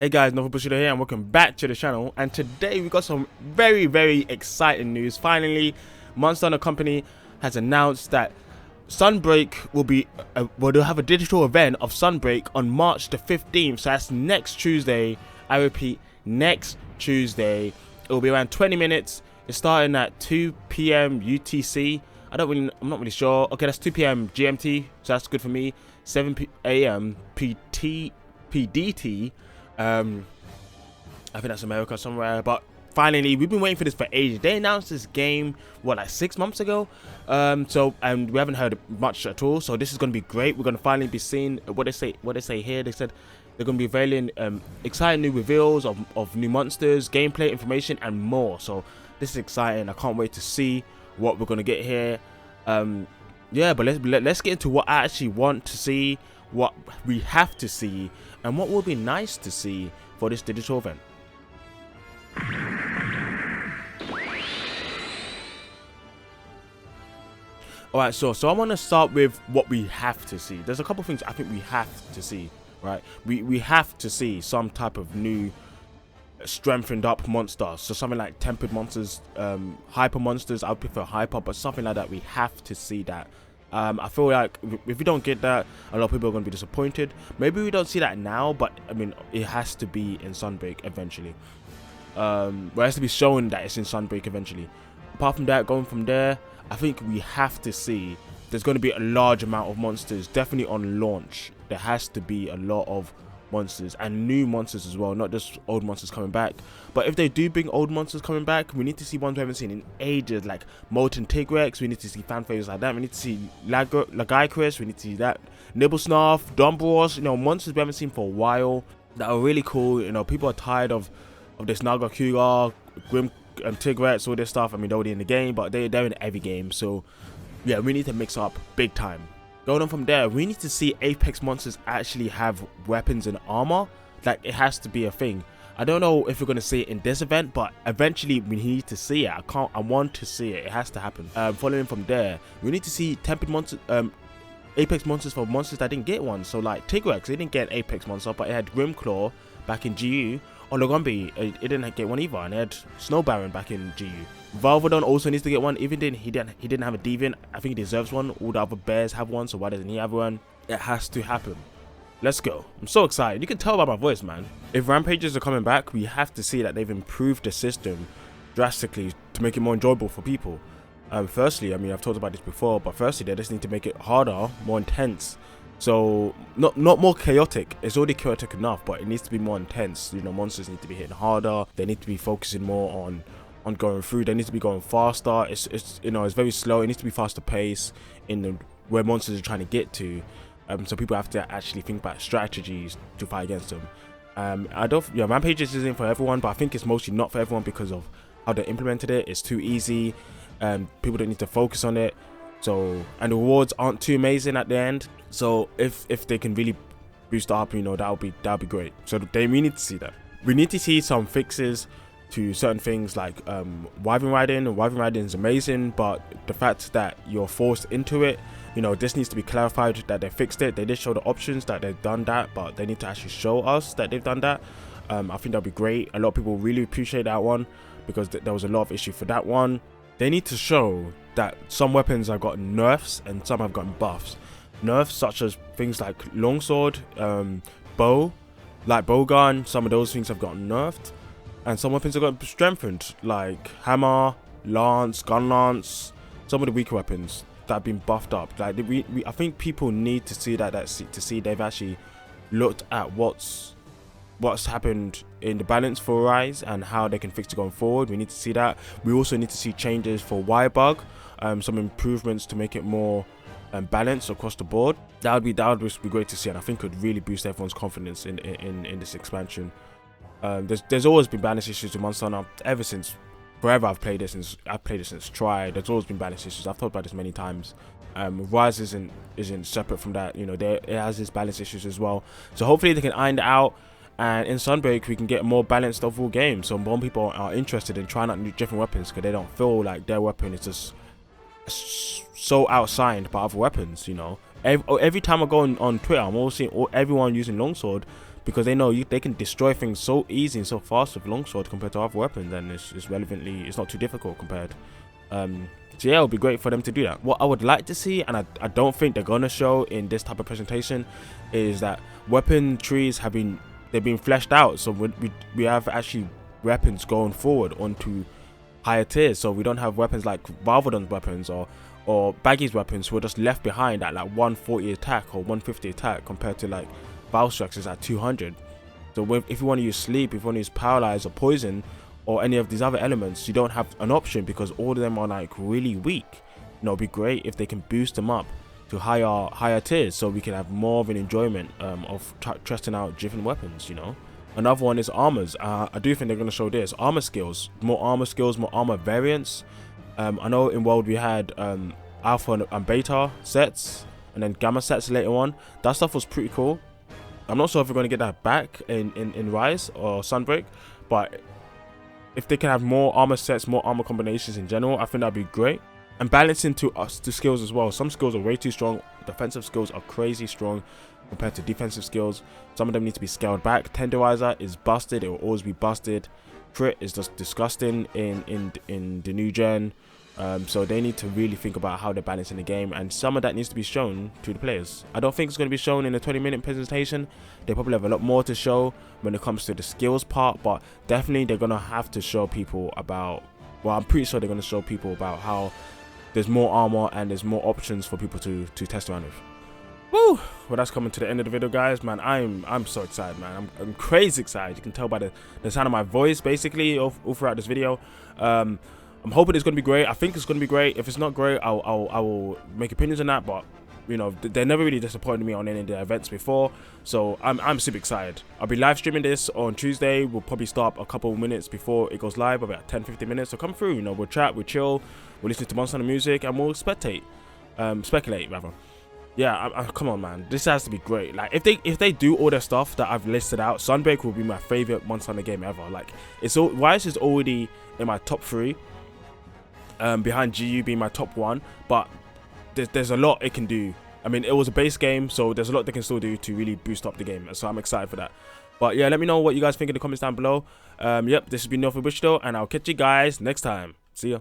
Hey guys, Nova Bushido here and welcome back to the channel. And today we got some very exciting news. Finally, Monster Hunter Company has announced that Sunbreak will be they'll have a digital event of Sunbreak on March the 15th. So that's next Tuesday. I repeat, next Tuesday. It will be around 20 minutes. It's starting at 2 p.m. UTC. I'm not really sure. Okay, that's 2 p.m. GMT, so that's good for me. 7 a.m. PDT. I think that's America somewhere, but finally we've been waiting for this for ages. They announced this game like 6 months ago, and we haven't heard much at all. So this is going to be great. We're going to finally be seeing what they say here. They said they're going to be unveiling exciting new reveals of new monsters, gameplay information, and more. So this is exciting. I can't wait to see what we're going to get here. Yeah, but let's get into what I actually want to see, what we have to see, and what will be nice to see for this digital event. Alright, so I want to start with what we have to see. There's a couple things I think we have to see, right? We have to see some type of new strengthened up monster. So something like tempered monsters, hyper monsters. I would prefer hyper, but something like that, we have to see that. I feel like if we don't get that, a lot of people are going to be disappointed. Maybe we don't see that now, but I mean, it has to be in Sunbreak eventually. It has to be shown that it's in Sunbreak eventually. Apart from that, going from there, I think we have to see there's going to be a large amount of monsters, definitely on launch. There has to be a lot of monsters and new monsters as well, not just old monsters coming back. But if they do bring old monsters coming back, we need to see ones we haven't seen in ages, like Molten Tigrex. We need to see fan favorites like that. We need to see Lagiacrus. We need to see that Nibblesnarf, Dumbros, monsters we haven't seen for a while that are really cool. People are tired of this Nagakuga, Grim and Tigrex, all this stuff. I mean, they're already in the game, but they're in every game. So yeah, we need to mix up big time. Going on from there, we need to see Apex monsters actually have weapons and armor. Like, it has to be a thing. I don't know if we're going to see it in this event, but eventually we need to see it. I want to see it. It has to happen. Following from there, we need to see tempered monsters, Apex monsters for monsters that didn't get one. So like Tigrex, they didn't get an Apex monster, but it had Grimclaw back in GU. Or Logombi, it didn't get one either, and it had Snow Baron back in GU. Valvodon also needs to get one, even then he didn't have a Deviant. I think he deserves one. All the other bears have one, so why doesn't he have one? It has to happen. Let's go. I'm so excited. You can tell by my voice, man. If Rampages are coming back, we have to see that they've improved the system drastically to make it more enjoyable for people. Firstly, I mean, I've talked about this before, but firstly, they just need to make it harder, more intense. So not more chaotic. It's already chaotic enough, but it needs to be more intense. Monsters need to be hitting harder. They need to be focusing more on going through. They need to be going faster. It's very slow. It needs to be faster pace where monsters are trying to get to. So people have to actually think about strategies to fight against them. Rampages isn't for everyone, but I think it's mostly not for everyone because of how they implemented it. It's too easy, and people don't need to focus on it. So, and the rewards aren't too amazing at the end. So if they can really boost up, that'll be great. So we need to see that. We need to see some fixes to certain things like Wyvern riding. Wyvern riding is amazing, but the fact that you're forced into it, this needs to be clarified that they fixed it. They did show the options that they've done that, but they need to actually show us that they've done that. I think that'll be great. A lot of people really appreciate that one because there was a lot of issue for that one. They need to show that some weapons have gotten nerfs and some have gotten buffs. Nerfs such as things like longsword, bow, like bowgun, some of those things have gotten nerfed. And some weapons have gotten strengthened, like hammer, lance, gun lance, some of the weaker weapons that have been buffed up. Like I think people need to see to see they've actually looked at what's happened in the balance for Rise and how they can fix it going forward. We need to see that. We also need to see changes for Wirebug, some improvements to make it more balanced across the board. That would be great to see, and I think could really boost everyone's confidence in this expansion. There's always been balance issues with Monster Hunter ever since forever. I've played it since Try. There's always been balance issues. I've talked about this many times. Rise isn't separate from that. It has its balance issues as well. So hopefully they can iron that out. And in Sunbreak, we can get a more balanced overall game. So more people are interested in trying out new different weapons because they don't feel like their weapon is just so outshined by other weapons. Every time I go on Twitter, I'm always seeing everyone using longsword, because they know they can destroy things so easy and so fast with longsword compared to other weapons, and it's not too difficult compared. So yeah, it would be great for them to do that. What I would like to see, and I don't think they're gonna show in this type of presentation, is that weapon trees they've been fleshed out. So we have actually weapons going forward onto higher tiers. So we don't have weapons like Valverdon's weapons or Baggy's weapons who are just left behind at like 140 attack or 150 attack compared to like Valstrax's at 200. So if you want to use sleep, if you want to use paralyze or poison, or any of these other elements, you don't have an option because all of them are like really weak. It'd be great if they can boost them up to higher tiers, so we can have more of an enjoyment of testing out different weapons. Another one is armors. I do think they're going to show this armor skills, more armor variants. I know in World we had alpha and beta sets, and then gamma sets later on. That stuff was pretty cool. I'm not sure if we're going to get that back in Rise or Sunbreak, but if they can have more armor sets, more armor combinations in general, I think that'd be great. And balancing to skills as well. Some skills are way too strong. Defensive skills are crazy strong compared to defensive skills. Some of them need to be scaled back. Tenderizer is busted. It will always be busted. Crit is just disgusting in the new gen. So they need to really think about how they're balancing the game, and some of that needs to be shown to the players. I don't think it's going to be shown in a 20-minute presentation. They probably have a lot more to show when it comes to the skills part, but definitely they're going to have to show people about, well, I'm pretty sure they're going to show people about how there's more armor and there's more options for people to test around with. Woo! Well, that's coming to the end of the video, guys. Man, I'm so excited, man. I'm crazy excited. You can tell by the sound of my voice, basically, all throughout this video. I'm hoping it's going to be great. I think it's going to be great. If it's not great, I will make opinions on that. But they never really disappointed me on any of the events before, so I'm super excited. I'll be live streaming this on Tuesday. We'll probably start a couple of minutes before it goes live, about 10-15 minutes. So come through. We'll chat, we'll chill, we'll listen to Monster Hunter music, and we'll speculate rather. Yeah, come on, man. This has to be great. Like, if they do all the stuff that I've listed out, Sunbreak will be my favorite Monster Hunter game ever. Like, Rise is already in my top 3. Behind GU being my top 1, but there's a lot it can do. I mean, it was a base game, so there's a lot they can still do to really boost up the game, so I'm excited for that. But yeah, let me know what you guys think in the comments down below. Yep, this has been North Bushido, and I'll catch you guys next time. See ya.